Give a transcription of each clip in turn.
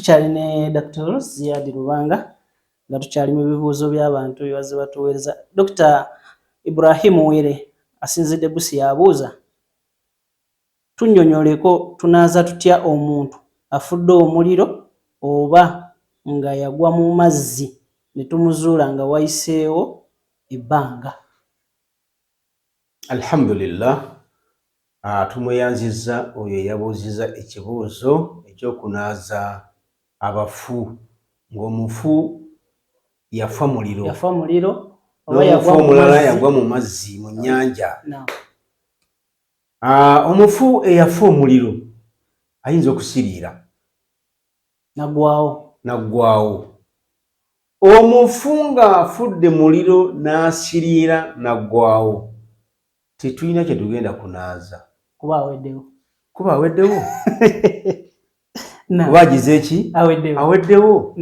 tukyali ne Dr. Ziad Lubanga nga tukyali mu bibuuzo by'abantu bibaze batuweereza. Dr. Ibrahim Were asinzidde Busi yabuuza, tunnyonnyoleko tunaaza tutya omuntu afudde omuliro oba nga yagwa mu mazzi ne tumuzuula nga wayiseewo ebbanga? Alhamdulillah, tumweyanzizza oyo eyabuuzizza ekibuuzo ekyokunaaza abafu ng'omufu yafa muliro n'omufu omulala yagwa mu mazzi mu nnyanja. Omufu eyafa omuliro ayinza okusiriira naggwaawo. Omufu ng'afudde muliro n'asiriira naggwaawo, tetulina kye tugenda kunaaza kuba aweddewo. Kuba agize eki? Aweddewo.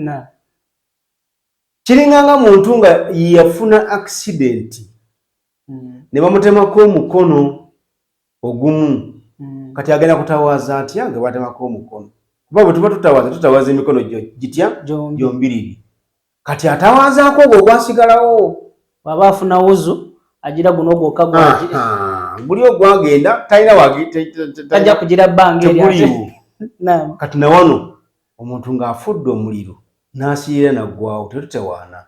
Kiringanga muntu nga yafuna accident ne bamutemako omukono ogumu, kati agenda kutawaaza atya nga batemako omukono? Kuba bwe tuba tutawaaza emikono gitya gyombiriri, kati atawaazaako ogwo ogwasigalawo. Bw'aba afuna wuzu agira guno gwokka guli ogwagenda talina tajja kugira bbanga teguliwo. Kati na wano omuntu ng'afudde omuliro n'asiriira naggwaawo, tetutawaana,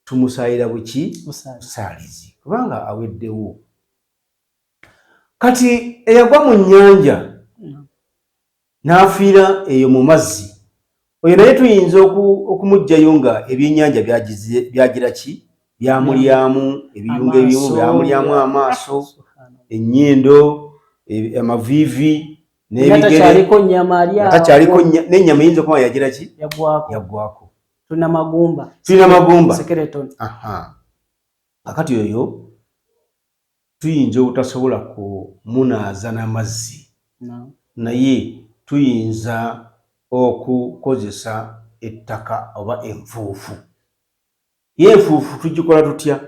tumusaalira buki? Busaalizi, kubanga aweddewo. Kati eyagwa mu nnyanja n'afiira eyo mu mazzi, oyo naye tuyinza okumuggyayo nga ebyennyanja byagira ki? Byamulyamu, ebiyunga ebimu byamulyamu amaaso, ennyindo, amaviivi n'ebigere, takyaliko n'ennyama eyinza okuba yagira ki? Yaggwaako. Tulina magumba. Akati oyo tuyinza obutasobola kumunaaza n'amazzi, naye tuyinza okukozesa ettaka oba enfuufu. Ye enfuufu tugikola tutya?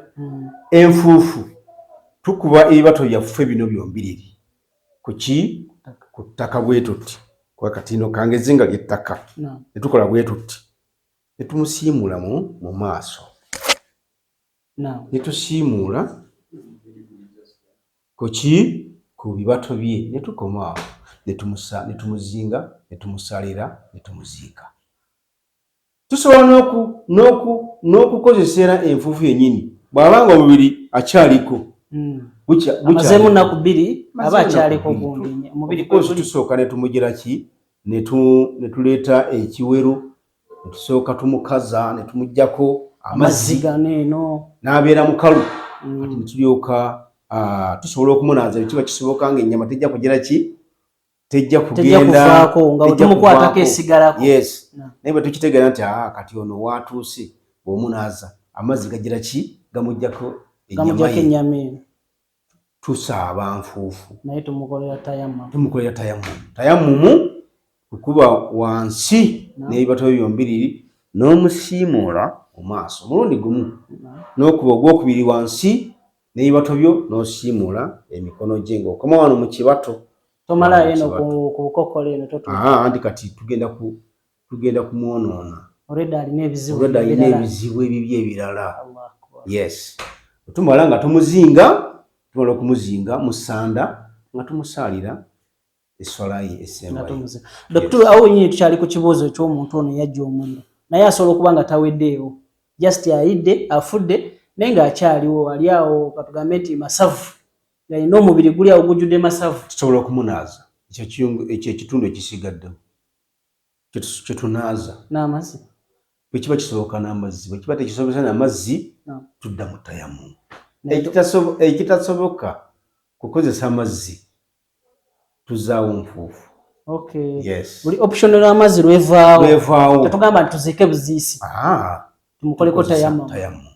Enfuufu tukuba ebibato byaffe bino byombiriri ku ttaka bwe tuti, kuba katino kange zinga ly'ettaka, ne tukola bwe tuti, ne tumusiimuula mu maaso, ne tusiimuula ku bibato bye, ne tukoma awo, ne tumuzinga, ne tumusalira, ne tumuziika. Tusobola n'okukozesera enfuufu yennyini bw'abanga omubiri akyaliko. Amazeemu nnaku bbiri aba akyaliko gundi omubiri tusooka ne tumugira ki? Ne tuleeta ekiwero, ne tusooka tumukaza, ne tumuggyako amazzi n'abeera mukalu. Kati ne tulyoka tusobola okumunaaza bwe kiba kisoboka ng'ennyama tejja kugira ki? Tejja kugenda nga tumukwatako esigalako. Yes. Naye bwe tukitegeera nti kati ono waatuuse bw'omunaaza amazzi gagira ki? Gamuggyako ennyama eno. Tusaaba nfuufu. Naye tumukolera tayammumu, kukuba wansi n'ebibato bye byombiriri n'omusiimuula mu maaso mulundi gumu, n'okuba ogwokubiri wansi n'ebibato byo n'osiimuula emikono gye ng'okoma wano mu kibato. Tomalayo eno ku bukokolo eno anti kati tugenda kumwonoona. Alina ebizibu ebibye ebirala. Yes. Tumala nga tumala okumuzinga mu ssanda nga tumusaalira esswala ye esembayo. Dr. awo nyinyi tukyali ku kibuuzo eky'omuntu ono yajja omuliro naye asobola okuba nga taweddeewo, just ayidde afudde naye ng'akyaliwo ali awo, katugambe nti masavu, alina omubiri guli awo gujjudde masavu. Tusobola okumunaaza, ekyo ekitundu ekisigaddewo kye tunaaza n'amazzi. Bwe kiba kisoboka n'amazzi, bwe kiba tekisobozesa n'amazzi tudda mu tayammumu. Ekitasoboka kukozesa amazzi tuzaawo nfuufu. Yes. Buli option n'amazzi lwevaawo. Tetugamba nti tuziike buziisi. Tumukoleko tayammumu.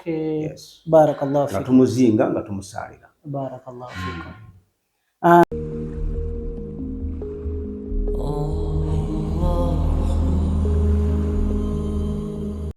Yes. Barakallahu fiikum. Nga tumuzinga nga tumusaalira. Barakallahu fiikum.